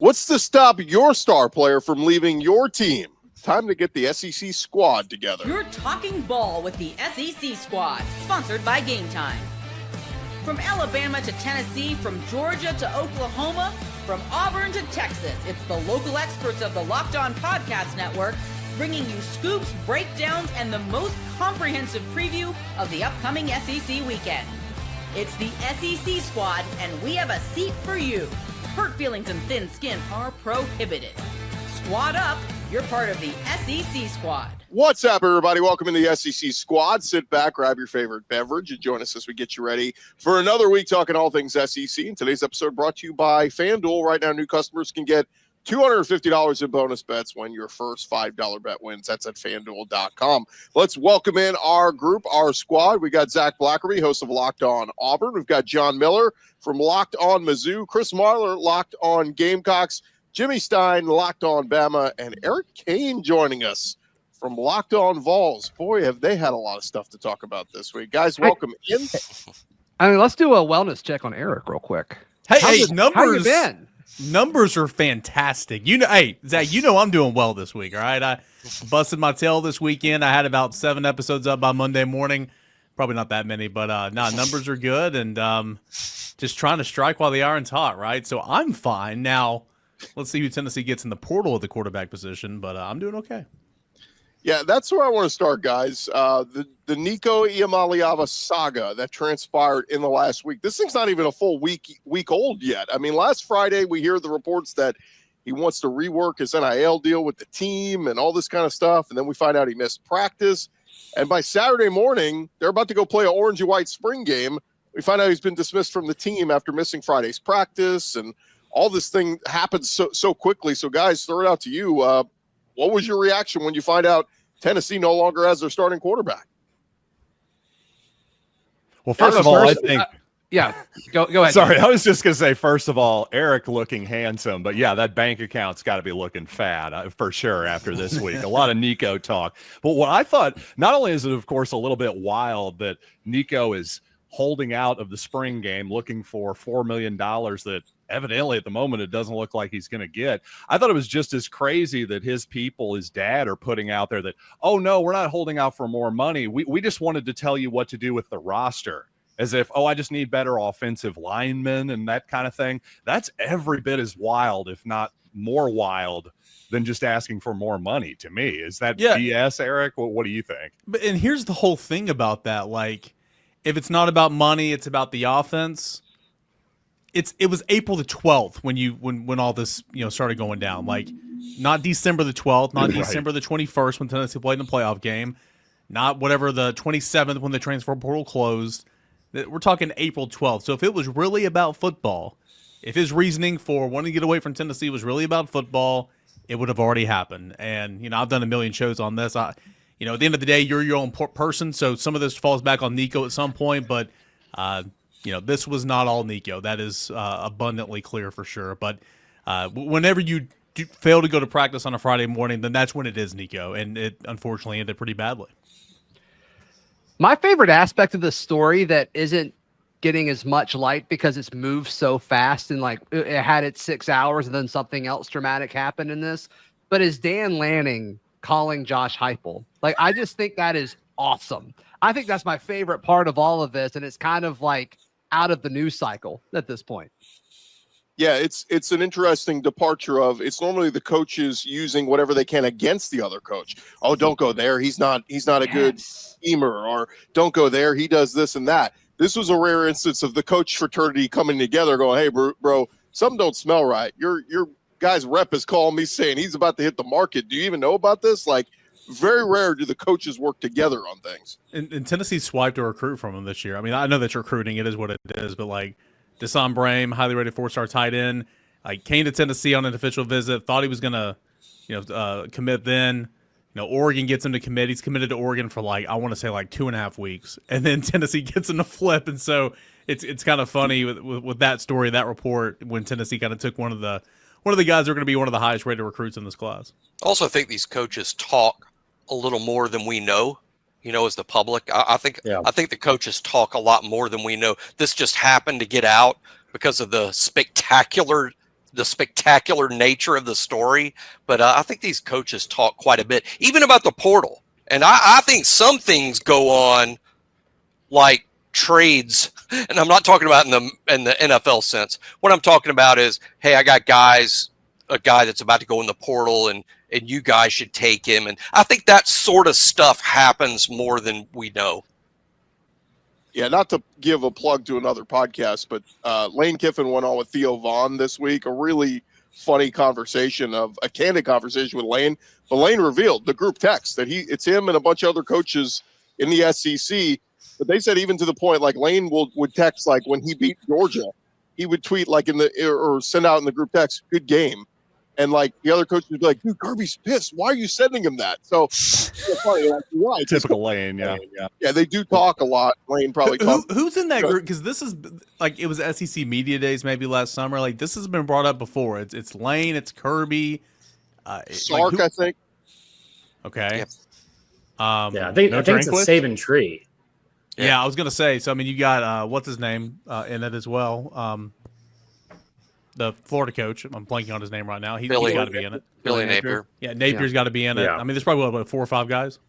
What's to stop your star player from leaving your team? Time to get the SEC squad together. You're talking ball with the SEC squad, sponsored by Game Time. From Alabama to Tennessee, from Georgia to Oklahoma, from Auburn to Texas, it's the local experts of the Locked On Podcast Network bringing you scoops, breakdowns, and the most comprehensive preview of the upcoming SEC weekend. It's the SEC squad, and we have a seat for you. Hurt feelings and thin skin are prohibited. Squad up, you're part of the SEC squad. What's up, everybody? Welcome to the SEC squad. Sit back, grab your favorite beverage, and join us as we get you ready for another week talking all things SEC. And today's episode brought to you by FanDuel. Right now, new customers can get $250 in bonus bets when your first $5 bet wins. That's at FanDuel.com. Let's welcome in our group, our squad. We got Zach Blackerby, host of Locked On Auburn. We've got John Miller from Locked On Mizzou, Chris Marler, Locked On Gamecocks, Jimmy Stein, Locked On Bama, and Eric Kane joining us from Locked On Vols. Boy, have they had a lot of stuff to talk about this week. Guys, welcome in. Let's do a wellness check on Eric real quick. Hey, numbers. How you been? Numbers are fantastic. Hey, Zach, I'm doing well this week, all right? I busted my tail this weekend. I had about 7 episodes up by Monday morning. Probably not that many, but numbers are good, and just trying to strike while the iron's hot, right? So I'm fine. Now, let's see who Tennessee gets in the portal at the quarterback position, but I'm doing okay. Yeah, that's where I want to start, guys. The Nico Iamaleava saga that transpired in the last week. This thing's not even a full week old yet. I mean, last Friday we hear the reports that he wants to rework his NIL deal with the team and all this kind of stuff, and then we find out he missed practice. And by Saturday morning, they're about to go play an orange and white spring game. We find out he's been dismissed from the team after missing Friday's practice, and all this thing happens so quickly. So, guys, throw it out to you. What was your reaction when you find out Tennessee no longer has their starting quarterback? Well, first of all, I think go ahead. Sorry, I was just going to say, first of all, Eric looking handsome, but yeah, that bank account's got to be looking fat for sure after this week. A lot of Nico talk. But what I thought, not only is it, of course, a little bit wild that Nico is holding out of the spring game looking for $4 million that evidently at the moment it doesn't look like he's going to get. I thought it was just as crazy that his people, his dad, are putting out there that, oh no, we're not holding out for more money. We just wanted to tell you what to do with the roster, as if, I just need better offensive linemen and that kind of thing. That's every bit as wild, if not more wild, than just asking for more money to me. Is that BS, Eric? What do you think? And here's the whole thing about that. Like, if it's not about money, it's about the offense. It was April the 12th when all this started going down. Like, not December the 12th, not December the 21st when Tennessee played in the playoff game, not whatever the 27th when the transfer portal closed. We're talking April 12th. So if it was really about football, if his reasoning for wanting to get away from Tennessee was really about football, it would have already happened. And I've done a million shows on this. At the end of the day, you're your own person, so some of this falls back on Nico at some point, but this was not all Nico. That is abundantly clear for sure. But whenever you fail to go to practice on a Friday morning, then that's when it is Nico, and it unfortunately ended pretty badly. My favorite aspect of the story that isn't getting as much light because it's moved so fast and like it had its 6 hours and then something else dramatic happened in this, but is Dan Lanning calling Josh Heupel. Like, I just think that is awesome. I think that's my favorite part of all of this, and it's kind of like out of the news cycle at this point. Yeah, it's an interesting departure of, it's normally the coaches using whatever they can against the other coach. Oh, don't go there. He's not a good schemer, or don't go there. He does this and that. This was a rare instance of the coach fraternity coming together going, hey, bro, something don't smell right. Your guy's rep is calling me saying he's about to hit the market. Do you even know about this? Like, very rare do the coaches work together on things. And Tennessee swiped a recruit from him this year. I mean, I know that's recruiting. It is what it is. But, like, Deshaun Brame, highly rated 4-star tight end, came to Tennessee on an official visit, thought he was going to commit then. Oregon gets him to commit. He's committed to Oregon for, I want to say 2.5 weeks. And then Tennessee gets him to flip. And so it's kind of funny with that story, that report, when Tennessee kind of took one of the guys who are going to be one of the highest rated recruits in this class. I also think these coaches talk a little more than we know, as the public. I think the coaches talk a lot more than we know. This just happened to get out because of the spectacular the spectacular nature of the story, but I think these coaches talk quite a bit, even about the portal. And I think some things go on like trades, and I'm not talking about in the NFL sense. What I'm talking about is, hey, I got a guy that's about to go in the portal, and you guys should take him. And I think that sort of stuff happens more than we know. Yeah, not to give a plug to another podcast, but Lane Kiffin went on with Theo Vaughn this week, a really funny conversation, a candid conversation with Lane. But Lane revealed the group text that it's him and a bunch of other coaches in the SEC. But they said even to the point, like Lane would text, like when he beat Georgia, he would tweet like or send out in the group text, "Good game." And like the other coaches would be like, "Dude, Kirby's pissed. Why are you sending him that?" So it's funny, like, why? Typical Lane, yeah. Yeah, they do talk a lot. Lane probably talks. Who's in that group? Because this is like, it was SEC Media Days maybe last summer. Like, this has been brought up before. It's Lane, it's Kirby, Sark, like I think. Okay. Yep. I think it's a Saban tree. Yeah, I was gonna say. So I mean, you got what's his name in it as well. The Florida coach. I'm blanking on his name right now. He's got to be in it. Billy Napier. Yeah, Napier's got to be in it. Yeah. I mean, there's probably what, 4 or 5 guys.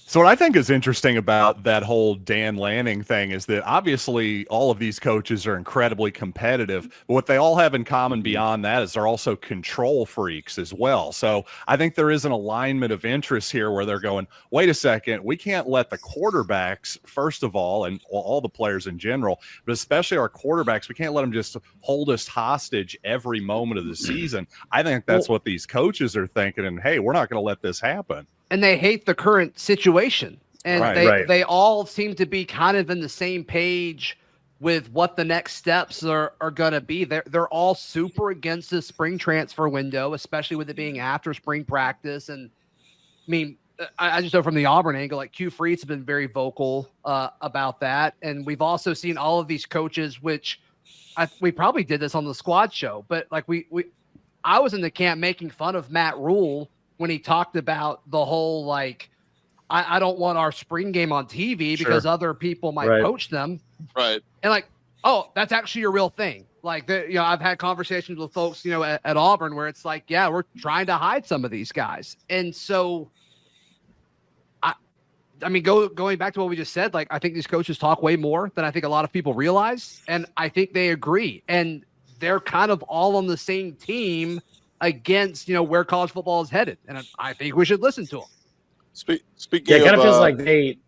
So what I think is interesting about that whole Dan Lanning thing is that obviously all of these coaches are incredibly competitive, but what they all have in common beyond that is they're also control freaks as well. So I think there is an alignment of interest here where they're going, wait a second, we can't let the quarterbacks, first of all, and all the players in general, but especially our quarterbacks, we can't let them just hold us hostage every moment of the season. I think that's what these coaches are thinking, and hey, we're not going to let this happen. And they hate the current situation. And they all seem to be kind of in the same page with what the next steps are going to be. They're all super against the spring transfer window, especially with it being after spring practice. And I mean, I just know from the Auburn angle, like Q Freed's been very vocal about that. And we've also seen all of these coaches, which we probably did this on the squad show, but like I was in the camp making fun of Matt Rule when he talked about the whole, like, I don't want our spring game on TV because other people might poach them. Right. And like, oh, that's actually a real thing. Like, I've had conversations with folks, at Auburn where it's like, yeah, we're trying to hide some of these guys. And so, I mean, going back to what we just said, like, I think these coaches talk way more than I think a lot of people realize. And I think they agree. And they're kind of all on the same team against, where college football is headed. And I think we should listen to them. Speaking it kind of, of feels like they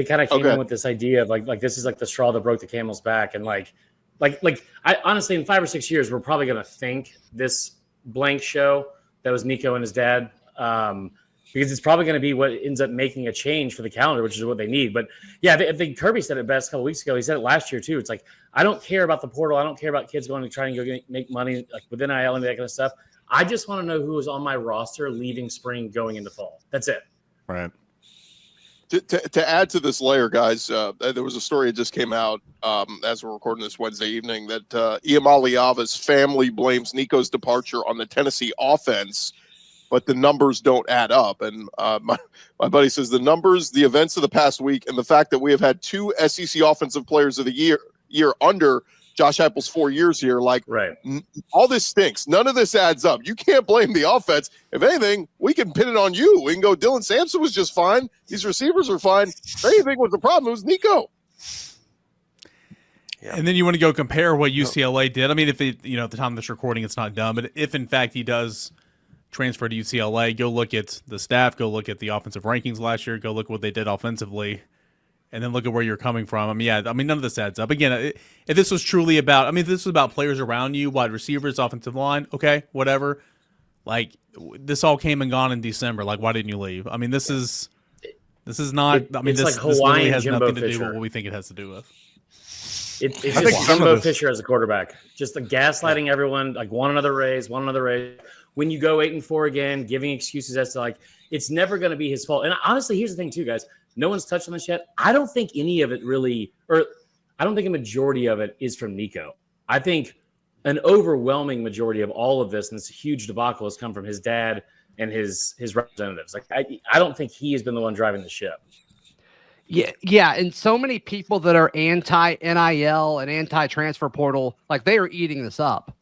kind of came in with this idea of like this is like the straw that broke the camel's back. And like I honestly, in 5 or 6 years, we're probably going to think this blank show that was Nico and his dad, because it's probably going to be what ends up making a change for the calendar, which is what they need. But yeah, I think Kirby said it best a couple weeks ago. He said it last year too. It's like, I don't care about the portal. I don't care about kids going to try and go make money like with NIL and that kind of stuff. I just want to know who is on my roster leaving spring going into fall. That's it. Right. To add to this layer, guys, there was a story that just came out as we're recording this Wednesday evening that Iamaleava's family blames Nico's departure on the Tennessee offense, but the numbers don't add up. And my buddy says the numbers, the events of the past week, and the fact that we have had 2 SEC offensive players of the year under Josh Heupel's 4 years here, like, all this stinks. None of this adds up. You can't blame the offense. If anything, we can pin it on you. We can go, Dylan Sampson was just fine. These receivers are fine. If anything was the problem, it was Nico. Yeah. And then you want to go compare what UCLA did. I mean, if at the time of this recording, it's not done, but if in fact he does transfer to UCLA, go look at the staff, go look at the offensive rankings last year, go look at what they did offensively, and then look at where you're coming from. I mean, none of this adds up. Again, if this was truly about, if this was about players around you, wide receivers, offensive line, okay, whatever. Like, this all came and gone in December. Like, why didn't you leave? I mean, this is not. This like really has Jimbo nothing to do Fisher. with what we think it has to do with. It's just Jimbo Fisher as a quarterback, just the gaslighting everyone, like one another raise. When you go 8-4 again, giving excuses as to like it's never going to be his fault. And honestly, here's the thing too, guys. No one's touched on this yet. I don't think any of it really, or I don't think a majority of it is from Nico. I think an overwhelming majority of all of this and this huge debacle has come from his dad and his representatives. Like I don't think he has been the one driving the ship. Yeah, and so many people that are anti-NIL and anti-transfer portal, like they are eating this up,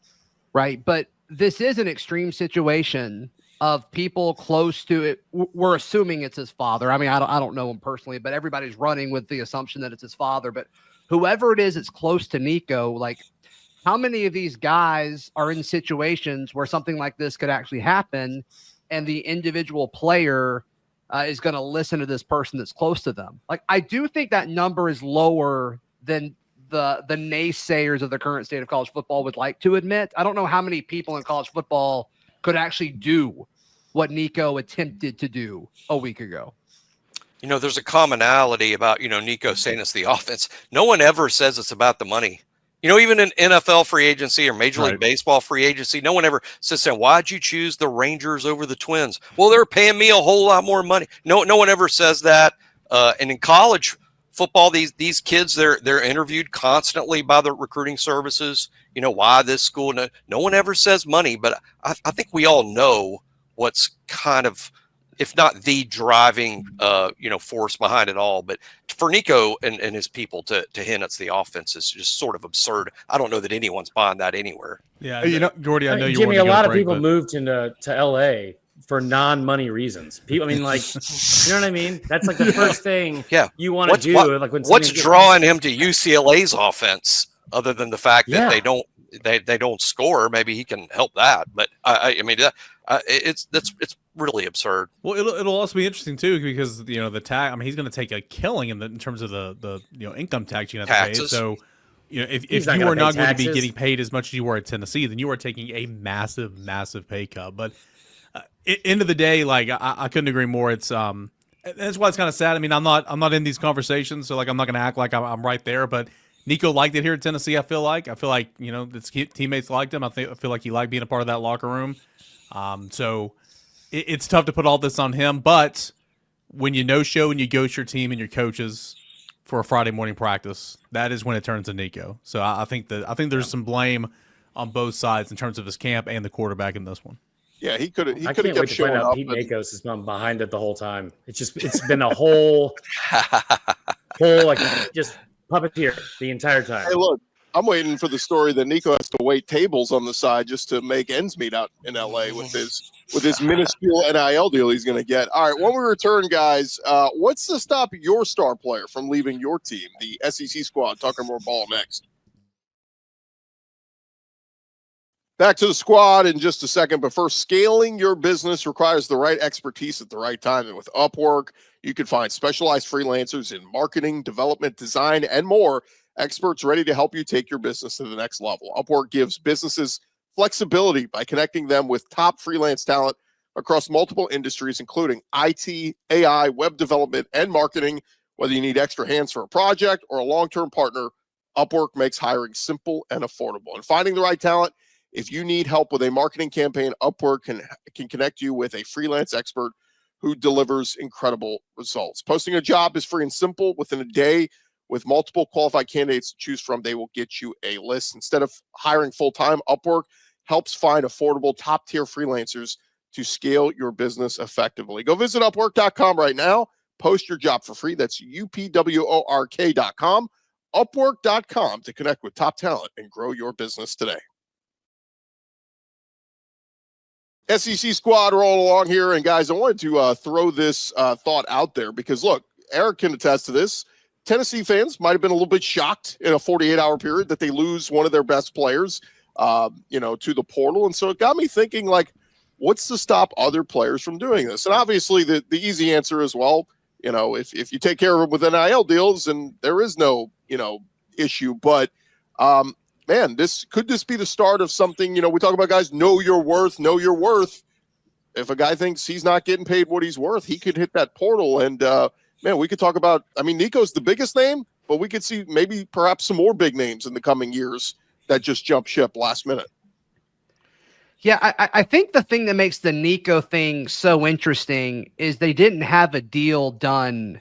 right? But this is an extreme situation of people close to it. We're assuming it's his father. I mean, I don't know him personally, but everybody's running with the assumption that it's his father. But whoever it is that's close to Nico, like, how many of these guys are in situations where something like this could actually happen, and the individual player is going to listen to this person that's close to them? Like, I do think that number is lower than the naysayers of the current state of college football would like to admit. I don't know how many people in college football could actually do what Nico attempted to do a week ago. You know, there's a commonality about, Nico saying it's the offense. No one ever says it's about the money. Even in NFL free agency or Major League Baseball free agency, no one ever says, why'd you choose the Rangers over the Twins? Well, they're paying me a whole lot more money. No one ever says that. And in college football, these kids, they're interviewed constantly by the recruiting services. Why this school? No one ever says money, but I think we all know what's kind of, if not the driving, force behind it all. But for Nico and his people to hint it's the offense is just sort of absurd. I don't know that anyone's buying that anywhere. Yeah, Gordy, I know you. Jimmy, a lot of people moved to LA for non-money reasons. People, I mean, like, you know what I mean? That's like the first thing you want to do. Like, when what's drawing him to UCLA's offense, other than the fact that they don't score? Maybe he can help that. But I mean, it's really absurd. Well, it'll also be interesting too, because the tax. I mean, he's going to take a killing in terms of the income tax you have to pay. So if you are not going to be getting paid as much as you were at Tennessee, then you are taking a massive pay cut. But end of the day, like, I couldn't agree more. It's that's why it's kind of sad. I mean, I'm not in these conversations, so like I'm not going to act like I'm right there. But Nico liked it here at Tennessee. I feel like his teammates liked him. I feel like he liked being a part of that locker room. So it's tough to put all this on him, but when you no-show and you ghost your team and your coaches for a Friday morning practice, that is when it turns to Nico. So I think there's some blame on both sides in terms of his camp and the quarterback in this one. Yeah, he could have. I can't wait to find out Pete Nakos has been behind it the whole time. It's been a whole like just puppeteer the entire time. Hey, look, I'm waiting for the story that Nico has to wait tables on the side just to make ends meet out in LA with his minuscule NIL deal he's going to get. All right, when we return, guys, what's to stop your star player from leaving your team? The SEC squad. Talking more ball next. Back to the squad in just a second, but first, scaling your business requires the right expertise at the right time. And with Upwork, you can find specialized freelancers in marketing, development, design, and more. Experts ready to help you take your business to the next level. Upwork gives businesses flexibility by connecting them with top freelance talent across multiple industries, including IT, AI, web development, and marketing. Whether you need extra hands for a project or a long-term partner, Upwork makes hiring simple and affordable. And finding the right talent, if you need help with a marketing campaign, Upwork can connect you with a freelance expert who delivers incredible results. Posting a job is free and simple. Within a day, with multiple qualified candidates to choose from, they will get you a list. Instead of hiring full-time, Upwork helps find affordable top-tier freelancers to scale your business effectively. Go visit Upwork.com right now. Post your job for free. That's UPWORK.com. Upwork.com to connect with top talent and grow your business today. SEC squad rolling along here. And guys, I wanted to throw this thought out there because, look, Eric can attest to this. Tennessee fans might have been a little bit shocked in a 48-hour period that they lose one of their best players, to the portal. And so it got me thinking, like, what's to stop other players from doing this? And obviously the easy answer is, well, if you take care of them with NIL deals, and there is no, issue. But, man, this be the start of something. We talk about guys, know your worth. If a guy thinks he's not getting paid what he's worth, he could hit that portal. And, man, we could talk about, Nico's the biggest name, but we could see maybe perhaps some more big names in the coming years that just jump ship last minute. Yeah, I think the thing that makes the Nico thing so interesting is they didn't have a deal done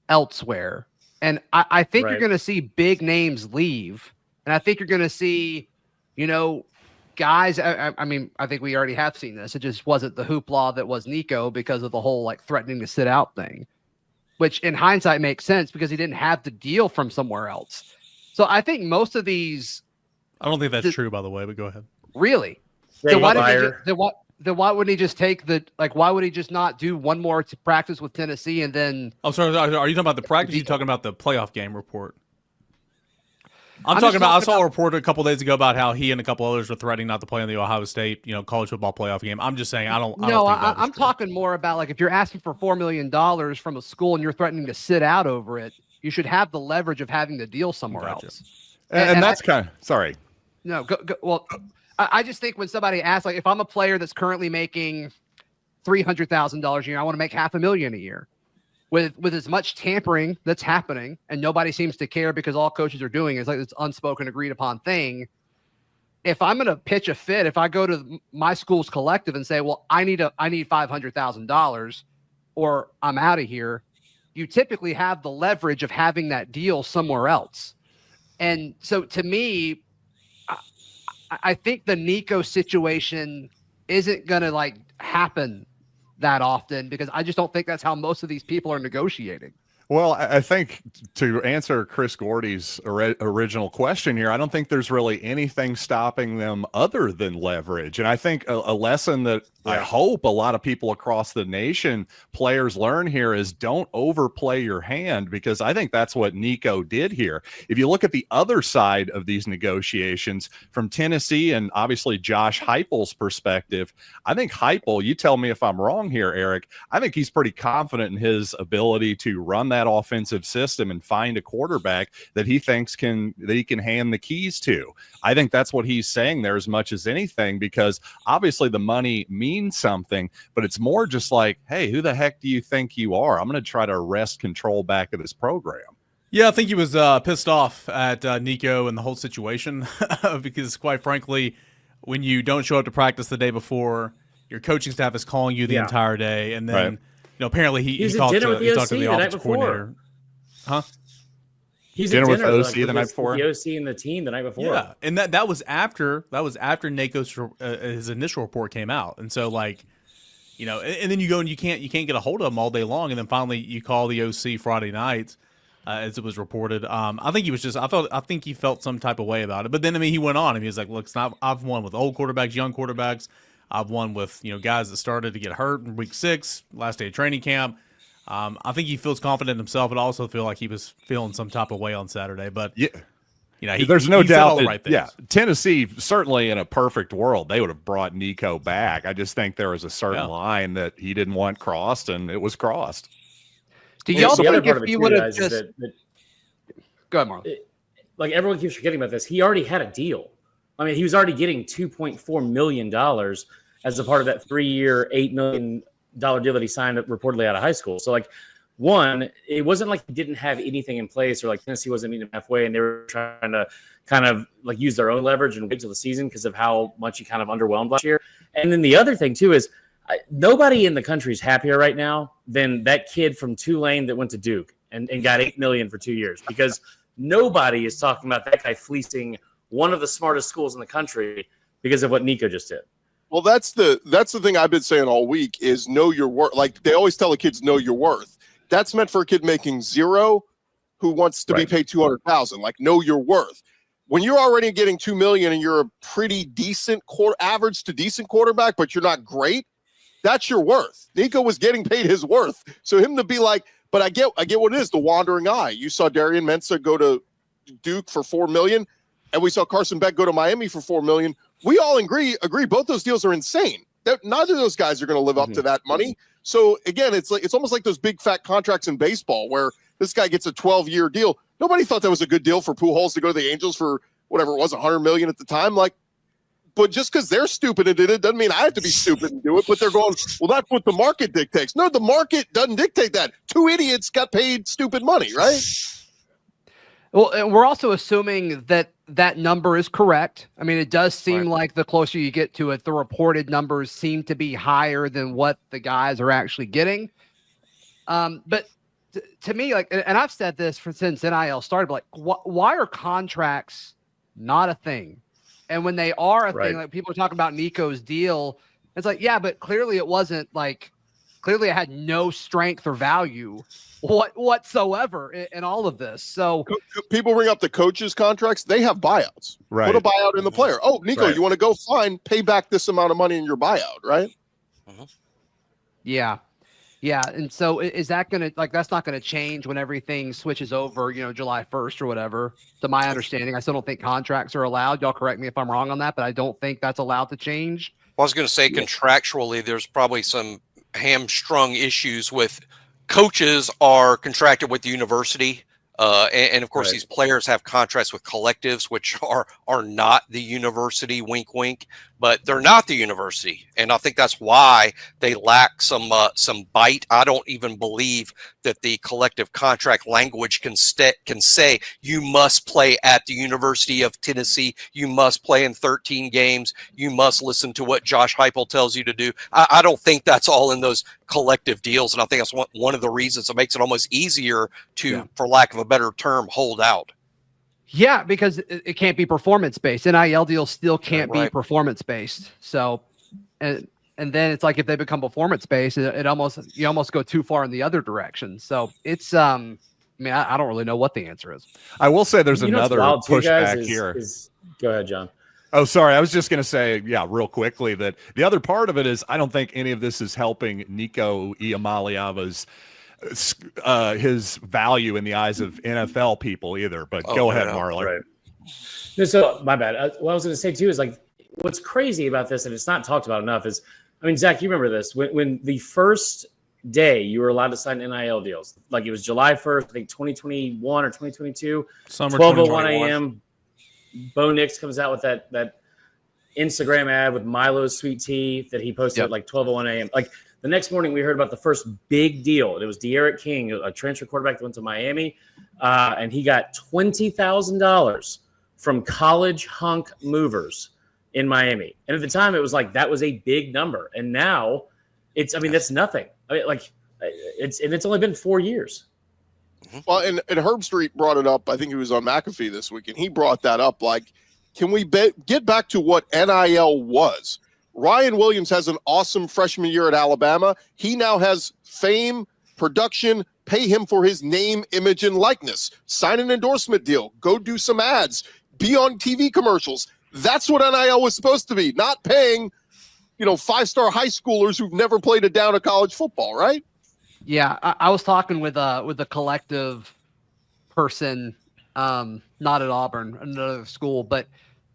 elsewhere. And I think you're going to see big names leave. And I think you're going to see, guys, I think we already have seen this. It just wasn't the hoopla that was Nico because of the whole, like, threatening to sit out thing, which in hindsight makes sense because he didn't have the deal from somewhere else. So I think most of these. I don't think that's true, by the way, but go ahead. Really? then why wouldn't he just take why would he just not do one more to practice with Tennessee and then? I'm sorry. Are you talking about the practice? Or are you talking about the playoff game report? I'm talking about. I saw a report a couple days ago about how he and a couple others were threatening not to play in the Ohio State, college football playoff game. I'm just saying, I'm talking more about like if you're asking for $4 million from a school and you're threatening to sit out over it, you should have the leverage of having the deal somewhere else. And that's kind of sorry. No, well, I just think when somebody asks, like, if I'm a player that's currently making $300,000 a year, I want to make $500,000 a year. With as much tampering that's happening, and nobody seems to care because all coaches are doing is like this unspoken, agreed upon thing. If I'm going to pitch a fit, if I go to my school's collective and say, "Well, I need $500,000, or I'm out of here," you typically have the leverage of having that deal somewhere else. And so, to me, I think the Nico situation isn't going to happen that often because I just don't think that's how most of these people are negotiating. Well, I think to answer Chris Gordy's original question here, I don't think there's really anything stopping them other than leverage. And I think a lesson that I hope a lot of people across the nation, players learn here is don't overplay your hand, because I think that's what Nico did here. If you look at the other side of these negotiations from Tennessee and obviously Josh Heupel's perspective, I think Heupel, you tell me if I'm wrong here, Eric, I think he's pretty confident in his ability to run that offensive system and find a quarterback that he thinks he can hand the keys to. I think that's what he's saying there as much as anything, because obviously the money means something, but it's more just like, hey, who the heck do you think you are? I'm going to try to wrest control back of this program. Yeah, I think he was pissed off at Nico and the whole situation because, quite frankly, when you don't show up to practice the day before, your coaching staff is calling you the entire day, and then apparently he talked to the offensive coordinator. Huh? He's dinner with OC the night before. The OC and the team the night before. Yeah, and that was after Nico's his initial report came out, and so and then you go and you can't get a hold of him all day long, and then finally you call the OC Friday night, as it was reported. I think he felt some type of way about it, but then he went on and he was like, "Look, I've won with old quarterbacks, young quarterbacks. I've won with guys that started to get hurt in week 6, last day of training camp." I think he feels confident in himself, but I also feel like he was feeling some type of way on Saturday. But there's no doubt that, right Tennessee, certainly in a perfect world, they would have brought Nico back. I just think there was a certain line that he didn't want crossed, and it was crossed. Do y'all think if he would have just go ahead, Marler? Like everyone keeps forgetting about this, he already had a deal. I mean, he was already getting $2.4 million as a part of that 3-year, $8 million deal that he signed reportedly out of high school. So one, it wasn't like he didn't have anything in place, or Tennessee wasn't meeting him halfway and they were trying to kind of use their own leverage and wait till the season because of how much he kind of underwhelmed last year. And then the other thing too is nobody in the country is happier right now than that kid from Tulane that went to Duke and got $8 million for 2 years, because nobody is talking about that guy fleecing one of the smartest schools in the country because of what Nico just did. Well, that's the thing I've been saying all week is know your worth. Like they always tell the kids, know your worth. That's meant for a kid making 0 who wants to be paid $200,000. Like, know your worth. When you're already getting $2 million and you're a pretty decent average to decent quarterback, but you're not great, that's your worth. Nico was getting paid his worth. So him to be like, but I get what it is, the wandering eye. You saw Darian Mensah go to Duke for $4 million, and we saw Carson Beck go to Miami for $4 million. We all agree both those deals are insane. Neither of those guys are going to live up to that money. So again, it's almost like those big fat contracts in baseball where this guy gets a 12-year deal. Nobody thought that was a good deal for Pujols to go to the Angels for whatever it was, $100 million at the time. But just because they're stupid and did it doesn't mean I have to be stupid and do it. But they're going, well, that's what the market dictates. No, the market doesn't dictate that. 2 idiots got paid stupid money, right? Well, and we're also assuming that number is correct. I mean, it does seem like the closer you get to it, the reported numbers seem to be higher than what the guys are actually getting. But to me, and I've said this since NIL started, but why are contracts not a thing? And when they are a thing, people are talking about Nico's deal, it's like, yeah, but clearly it wasn't Clearly, it had no strength or value whatsoever in all of this. So people bring up the coaches' contracts. They have buyouts. Right. Put a buyout in the player. Oh, Nico, Right. you want to go? Fine. Pay back this amount of money in your buyout, right? Yeah. And so is that going to, like, that's not going to change when everything switches over, July 1st or whatever, to my understanding. I still don't think contracts are allowed. Y'all correct me if I'm wrong on that, but I don't think that's allowed to change. I was going to say contractually, there's probably some hamstrung issues with coaches are contracted with the university. And of course, these players have contracts with collectives, which are not the university, wink, wink, but they're not the university. And I think that's why they lack some bite. I don't even believe that the collective contract language can say you must play at the University of Tennessee. You must play in 13 games. You must listen to what Josh Heupel tells you to do. I don't think that's all in those collective deals. And I think that's one of the reasons it makes it almost easier to, for lack of a better term, hold out. Yeah, because it can't be performance based. NIL deals still can't be performance based. So, and then it's like if they become performance based, you almost go too far in the other direction. So it's I don't really know what the answer is. I will say there's another pushback here. Go ahead, John. Oh, sorry. I was just going to say, real quickly that the other part of it is I don't think any of this is helping Nico Iamaleava's his value in the eyes of NFL people either. But go ahead, Marler. Right. No, so my bad. What I was going to say too is like what's crazy about this, and it's not talked about enough, is Zach, you remember this when the first day you were allowed to sign NIL deals, like it was July 1st, I think 2021 or 2022, Summer 12:01 a.m. Bo Nix comes out with that Instagram ad with Milo's sweet tea that he posted at like 12:01 a.m. Like the next morning, we heard about the first big deal. And it was De'Aaron King, a transfer quarterback that went to Miami, and he got $20,000 from college hunk movers in Miami. And at the time, it was like that was a big number. And now that's nothing. It's only been 4 years. Well, and Herb Street brought it up. I think he was on McAfee this week, and he brought that up. Like, can we get back to what NIL was? Ryan Williams has an awesome freshman year at Alabama. He now has fame, production, pay him for his name, image, and likeness. Sign an endorsement deal. Go do some ads. Be on TV commercials. That's what NIL was supposed to be, not paying, five-star high schoolers who've never played a down of college football, right? Yeah, I was talking with a collective person, not at Auburn, another school, but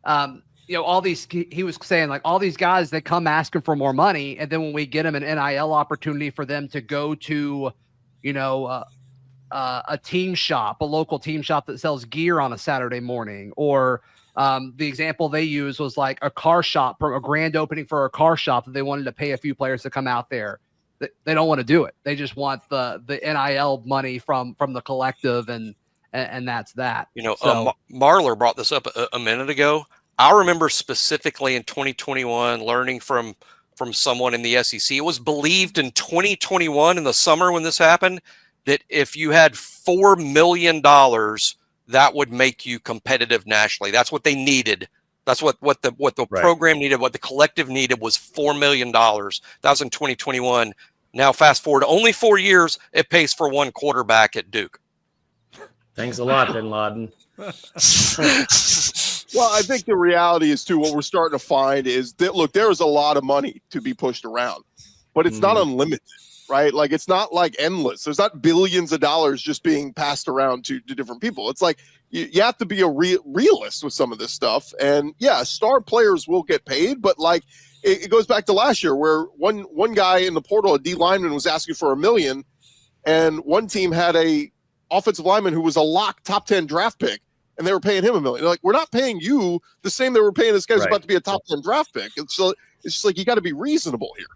all these, he was saying like all these guys, they come asking for more money, and then when we get them an NIL opportunity for them to go to, a team shop, a local team shop that sells gear on a Saturday morning, or the example they used was like a car shop, from a grand opening for a car shop that they wanted to pay a few players to come out there. They don't want to do it. They just want the NIL money from the collective, and that's that. Marler brought this up a minute ago. I remember specifically in 2021 learning from someone in the SEC. It was believed in 2021 in the summer when this happened that if you had $4 million, that would make you competitive nationally. That's what they needed. That's what the program needed. What the collective needed was $4 million. That was in 2021. Now, fast forward only 4 years, it pays for one quarterback at Duke. Thanks a lot, Bin Laden. Well, I think the reality is, too, what we're starting to find is that, look, there is a lot of money to be pushed around, but it's not unlimited, right? Like, it's not like endless. There's not billions of dollars just being passed around to different people. It's like you have to be a realist with some of this stuff. And, yeah, star players will get paid, but, like, it goes back to last year where one guy in the portal, a D lineman, was asking for $1 million, and one team had a offensive lineman who was a lock top 10 draft pick, and they were paying him $1 million. They're like, we're not paying you the same they were paying this guy who's about to be a top 10 draft pick. And so it's just like, you got to be reasonable here.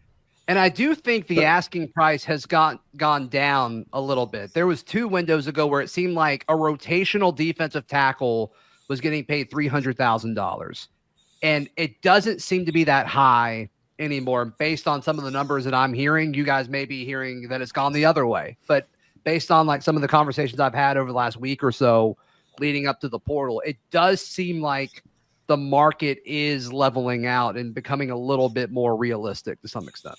And I do think the asking price has gone down a little bit. There was 2 windows ago where it seemed like a rotational defensive tackle was getting paid $300,000. And it doesn't seem to be that high anymore. Based on some of the numbers that I'm hearing, you guys may be hearing that it's gone the other way. But based on like some of the conversations I've had over the last week or so leading up to the portal, it does seem like the market is leveling out and becoming a little bit more realistic to some extent.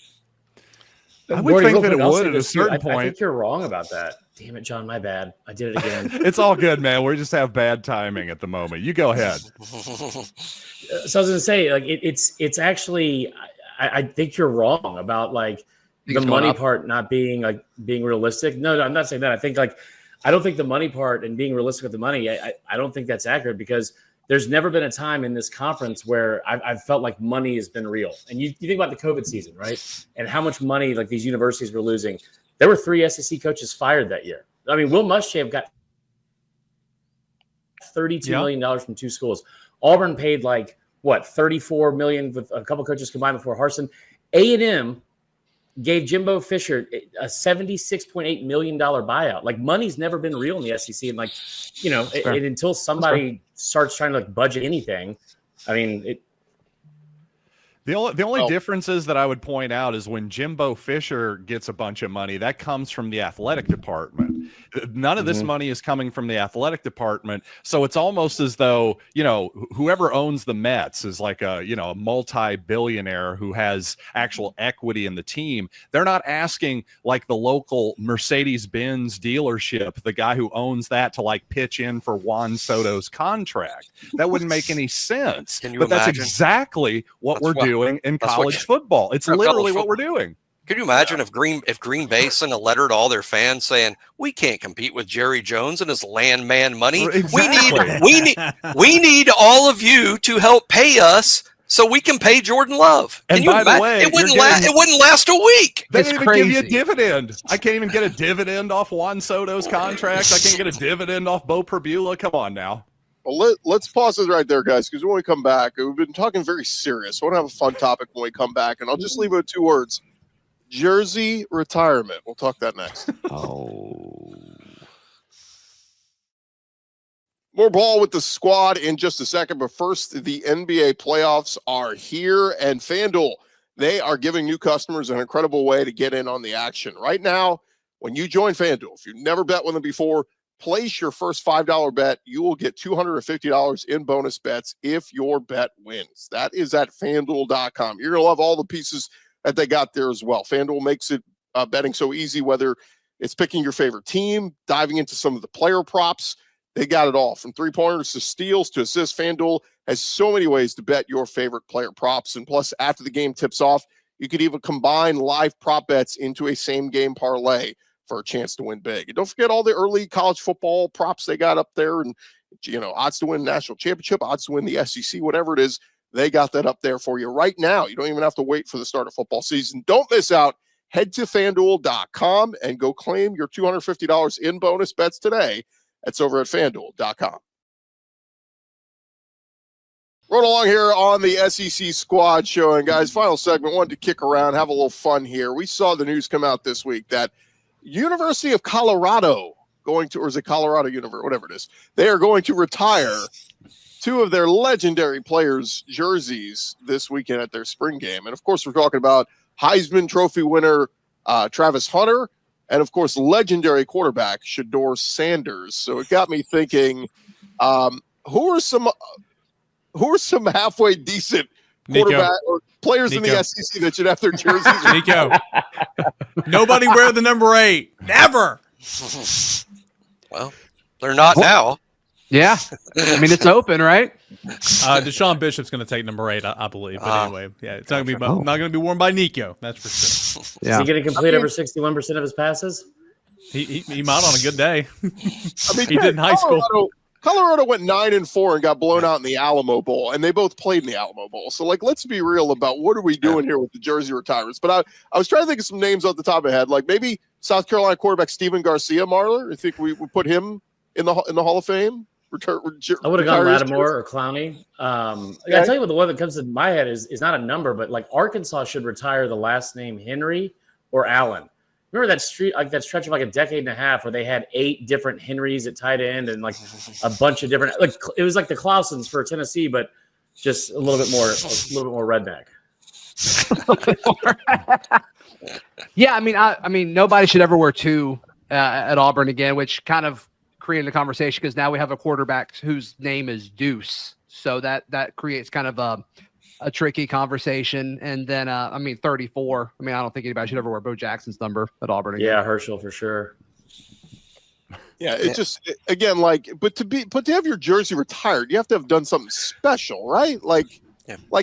I would Gordy, think that quick, it I'll would say at a this too. certain I point. think you're wrong about that. Damn it, John, my bad. I did it again. It's all good, man. We just have bad timing at the moment. You go ahead. So I was going to say, like, it's actually, I think you're wrong about like the money part not being realistic. No, I'm not saying that. I think I don't think the money part and being realistic with the money, I don't think that's accurate, because there's never been a time in this conference where I've felt like money has been real. And you think about the COVID season, right? And how much money like these universities were losing. There were 3 SEC coaches fired that year. I mean, Will Muschamp got $32 million from 2 schools. Auburn paid like what, $34 million with a couple coaches combined before Harsin. A&M gave Jimbo Fisher a $76.8 million buyout. Like, money's never been real in the SEC. And until somebody starts trying to budget anything, I mean, The only differences that I would point out is when Jimbo Fisher gets a bunch of money, that comes from the athletic department. None of this money is coming from the athletic department. So it's almost as though, whoever owns the Mets is like a multi-billionaire who has actual equity in the team. They're not asking like the local Mercedes-Benz dealership, the guy who owns that, to pitch in for Juan Soto's contract. That wouldn't make any sense. Can you but that's imagine? exactly what we're doing in college football. It's literally what we're doing. Could you imagine if Green Bay sent a letter to all their fans saying, "We can't compete with Jerry Jones and his landman money. Exactly. We need all of you to help pay us so we can pay Jordan Love." And by the way, it wouldn't last a week. They It's didn't even give you a crazy. dividend. I can't even get a dividend off Juan Soto's contract. I can't get a dividend off Bo Prabula. Come on now. Well, let's pause it right there, guys, because when we come back, we've been talking very serious. I want to have a fun topic when we come back, and I'll just leave it with 2 words: jersey retirement. We'll talk that next. More ball with the squad in just a second, but first, the NBA playoffs are here, and FanDuel, they are giving new customers an incredible way to get in on the action. Right now, when you join FanDuel, if you've never bet with them before, place your first $5 bet. You will get $250 in bonus bets if your bet wins. That is at FanDuel.com. You're going to love all the pieces that they got there as well. FanDuel makes it betting so easy, whether it's picking your favorite team, diving into some of the player props. They got it all, from 3-pointers to steals to assists. FanDuel has so many ways to bet your favorite player props. And plus, after the game tips off, you could even combine live prop bets into a same-game parlay for a chance to win big. And don't forget all the early college football props they got up there, and odds to win national championship, odds to win the SEC, whatever it is, they got that up there for you right now. You don't even have to wait for the start of football season. Don't miss out. Head to FanDuel.com and go claim your $250 in bonus bets today. That's over at FanDuel.com. Rolling along here on the SEC Squad Show, and guys, final segment, wanted to kick around, have a little fun here. We saw the news come out this week that University of Colorado or is it Colorado University, whatever it is, they are going to retire 2 of their legendary players' jerseys this weekend at their spring game. And of course, we're talking about Heisman Trophy winner Travis Hunter, and of course, legendary quarterback Shedeur Sanders. So it got me thinking, who are some halfway decent quarterback or players in the SEC that should have their jerseys? Nico, nobody wear the number 8. Never. Well, they're not now. Yeah. I mean, it's open, right? Deshaun Bishop's going to take number 8, I believe. But anyway, yeah, it's not going to be worn by Nico. That's for sure. Yeah. Is he going to complete over 61% of his passes? He might on a good day. I mean, he did in high school. Colorado went 9-4 and got blown out in the Alamo Bowl, and they both played in the Alamo Bowl. So, let's be real about what are we doing here with the jersey retirements. But I was trying to think of some names off the top of my head, like maybe South Carolina quarterback Steven Garcia, Marler. I think we would put him in the Hall of Fame. I would have gone Lattimore or Clowney. I tell you what, the one that comes to my head is not a number, but Arkansas should retire the last name Henry or Allen. Remember that stretch of a decade and a half where they had 8 different Henrys at tight end and a bunch of different, it was like the Clausens for Tennessee, but just a little bit more redneck. Yeah, I mean, nobody should ever wear 2 at Auburn again, which kind of created a conversation because now we have a quarterback whose name is Deuce, so that creates kind of a tricky conversation. And then, 34. I mean, I don't think anybody should ever wear Bo Jackson's number at Auburn again. Yeah, Herschel for sure. Yeah, again, but to have your jersey retired, you have to have done something special, right? Like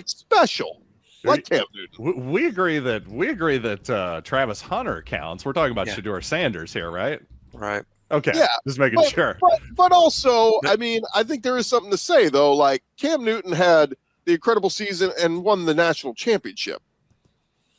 special. Like Cam Newton. We agree that Travis Hunter counts. We're talking about Shedeur Sanders here, right? Right. Okay. Yeah, just making sure. But also, I mean, I think there is something to say though. Like Cam Newton had the incredible season and won the national championship.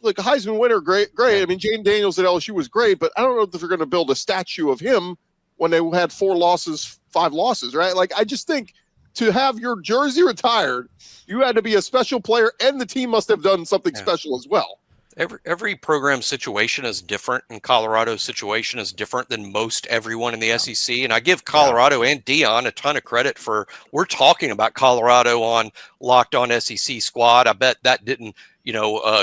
Like a Heisman winner, great. I mean, Jaden Daniels at LSU was great, but I don't know if they're going to build a statue of him when they had 5 losses, right? Like I just think to have your jersey retired, you had to be a special player, and the team must have done something special as well. Every program situation is different, and Colorado's situation is different than most everyone in the SEC. And I give Colorado and Dion a ton of credit for. We're talking about Colorado on Locked On SEC Squad. I bet that didn't,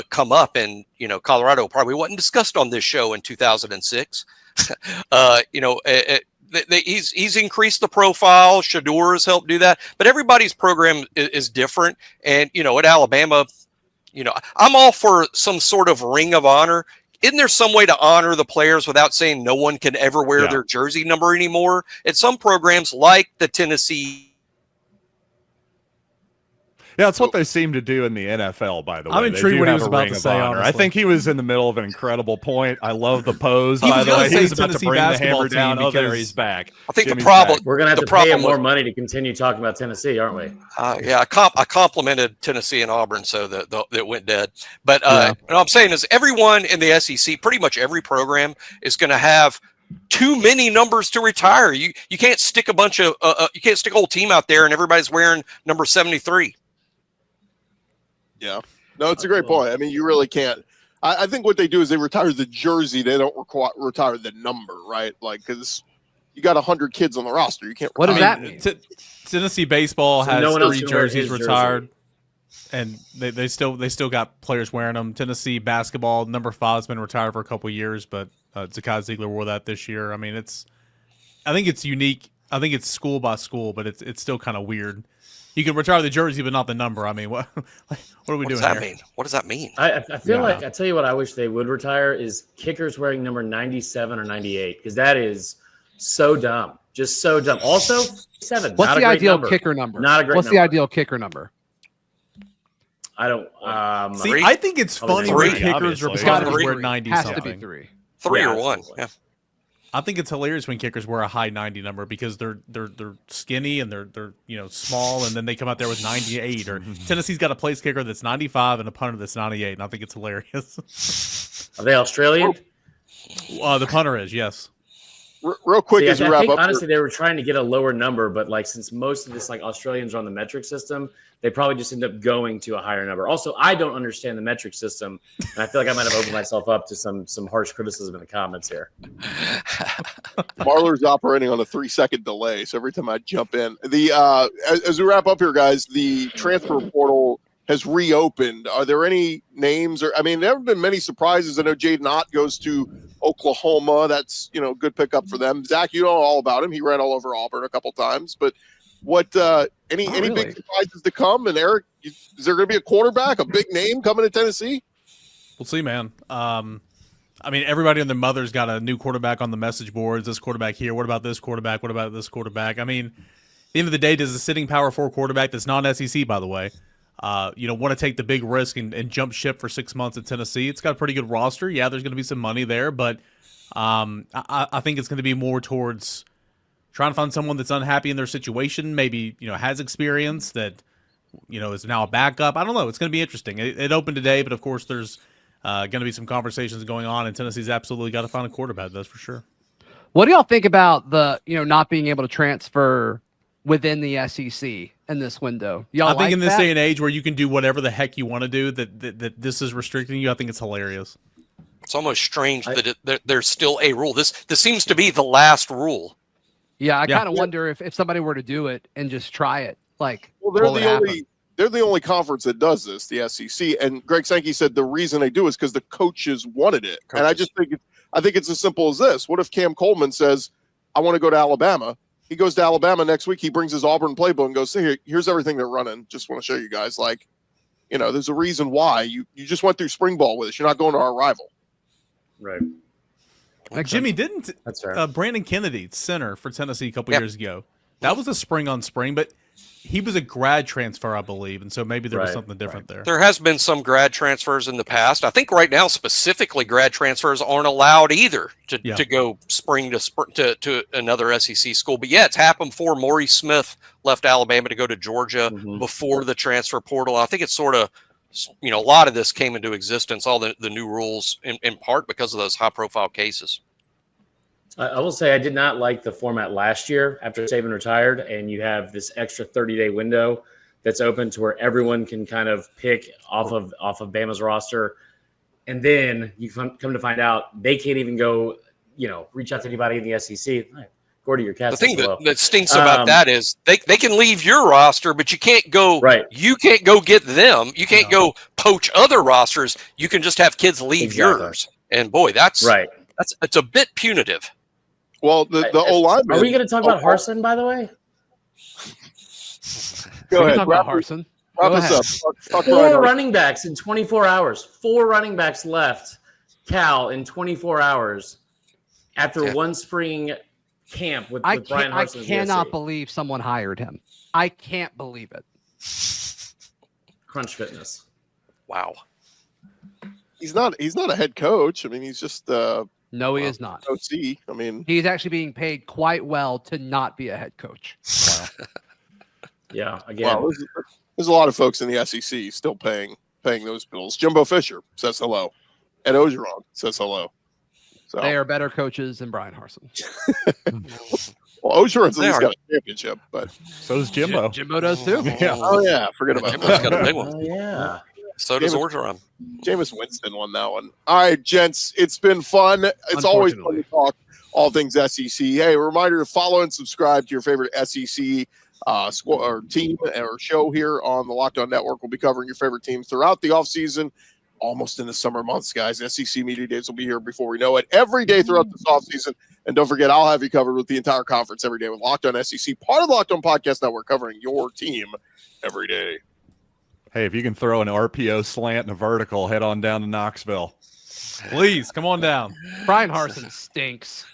come up, and Colorado probably wasn't discussed on this show in 2006. He's increased the profile. Shedeur has helped do that, but everybody's program is different. And at Alabama, I'm all for some sort of ring of honor. Isn't there some way to honor the players without saying no one can ever wear their jersey number anymore? At some programs like the Tennessee. Yeah, it's what they seem to do in the NFL, by the way. I'm intrigued what he was about to say, honestly. I think he was in the middle of an incredible point. I love the pose, by the way. He was about to to bring the hammer down. Oh, there he's back. I think Jimmy's the problem... We're going to have to pay him more money to continue talking about Tennessee, aren't we? I complimented Tennessee and Auburn, so that went dead. But what I'm saying is everyone in the SEC, pretty much every program, is going to have too many numbers to retire. You can't stick a bunch of you can't stick a whole team out there and everybody's wearing number 73. Yeah, no, it's a great point. I mean, you really can't. I think what they do is they retire the jersey. They don't retire the number, right? Like, because you got 100 kids on the roster. You can't. What does that mean? Tennessee baseball has no 3 jerseys retired, and they still got players wearing them. Tennessee basketball number 5 has been retired for a couple of years, but Zakai Ziegler wore that this year. I mean, I think it's unique. I think it's school by school, but it's still kind of weird. You can retire the jersey, but not the number. I mean, what are we doing here? What does that mean? I feel like, I tell you what I wish they would retire is kickers wearing number 97 or 98, because that is so dumb. Just so dumb. Also, 7. What's the ideal kicker number? Not a great What's number. the ideal kicker number? I don't. See, I think it's funny when kickers wear 90 Has something. to be 3. 3 or 1. Yeah. I think it's hilarious when kickers wear a high 90 number because they're skinny and they're small, and then they come out there with 98. Or Tennessee's got a place kicker that's 95 and a punter that's 98, and I think it's hilarious. Are they Australian? The punter is, yes. Real quick as we wrap up. Honestly, they were trying to get a lower number, but since most of this Australians are on the metric system, they probably just end up going to a higher number. Also, I don't understand the metric system, and I feel like I might have opened myself up to some harsh criticism in the comments here. Marler's operating on a 3-second delay, so every time I jump in, as we wrap up here, guys, the transfer portal has reopened. Are there any names? There haven't been many surprises. I know Jaden Ott goes to Oklahoma. That's good pickup for them. Zach, you know all about him. He ran all over Auburn a couple times. But what any big surprises to come? And Eric, is there going to be a quarterback, a big name coming to Tennessee? We'll see, man. Everybody and their mother's got a new quarterback on the message boards. This quarterback here. What about this quarterback? What about this quarterback? At the end of the day, does a sitting Power 4 quarterback that's non-SEC, by the way, want to take the big risk and jump ship for 6 months at Tennessee? It's got a pretty good roster. Yeah, there's going to be some money there, but I think it's going to be more towards trying to find someone that's unhappy in their situation, maybe has experience that is now a backup. I don't know. It's going to be interesting. It opened today, but of course there's going to be some conversations going on, and Tennessee's absolutely got to find a quarterback. That's for sure. What do y'all think about the not being able to transfer within the SEC in this window? I think in this day and age where you can do whatever the heck you want to do, that this is restricting you, I think it's hilarious. It's almost strange that there's still a rule. This seems to be the last rule. Yeah, I kind of wonder if somebody were to do it and just try it. They're the only conference that does this, the SEC. And Greg Sankey said the reason they do is because the coaches wanted it. And I just think it's as simple as this. What if Cam Coleman says, I want to go to Alabama? He goes to Alabama next week. He brings his Auburn playbook and goes, here's everything they're running. Just want to show you guys. You know, there's a reason why you just went through spring ball with us. You're not going to our rival. Right. Jimmy, didn't That's fair. Brandon Kennedy, center for Tennessee a couple years ago, that was a spring on spring, but he was a grad transfer, I believe, and so maybe there was something different there. There has been some grad transfers in the past. I think right now, specifically, grad transfers aren't allowed either to go spring to another SEC school. But yeah, it's happened before. Maurice Smith left Alabama to go to Georgia before the transfer portal. I think it's sort of, you know, a lot of this came into existence, all the new rules, in part because of those high-profile cases. I will say I did not like the format last year after Saban retired, and you have this extra 30-day window that's open to where everyone can kind of pick off of Bama's roster, and then you come to find out they can't even go, you know, reach out to anybody in the SEC. Gordy, your cat. The thing that stinks about that is they can leave your roster, but you can't go. Right. You can't go get them. You can't go poach other rosters. You can just have kids leave yours. And boy, that's it's a bit punitive. Well, the O-line. Are we going to talk about Harsin, by the way? Go ahead. Talk about Harsin. Wrap us up. Four running backs in 24 hours. 4 running backs left, Cal, in 24 hours after one spring camp with Brian Harsin. I cannot believe someone hired him. I can't believe it. Crunch Fitness. Wow. He's not a head coach. I mean, he's just no, he is not. OC. I mean, he's actually being paid quite well to not be a head coach. Wow. Yeah, again. Wow, there's a lot of folks in the SEC still paying those bills. Jimbo Fisher says hello. Ed Ogeron says hello. So they are better coaches than Brian Harsin. Well, Ogeron's at least got a championship, but so does Jimbo. Jimbo does too. Yeah. Oh yeah, forget about Jimbo's that. got a big one. Oh yeah. So does Orgeron. Jameis Winston won that one. All right, gents, it's been fun. It's always fun to talk all things SEC. Hey, a reminder to follow and subscribe to your favorite SEC squad or team or show here on the Locked On Network. We'll be covering your favorite team throughout the offseason, almost in the summer months, guys. SEC Media Days will be here before we know it, every day throughout this offseason. And don't forget, I'll have you covered with the entire conference every day with Locked On SEC, part of the Locked On Podcast Network, covering your team every day. Hey, if you can throw an RPO slant and a vertical, head on down to Knoxville. Please, come on down. Brian Harsin stinks.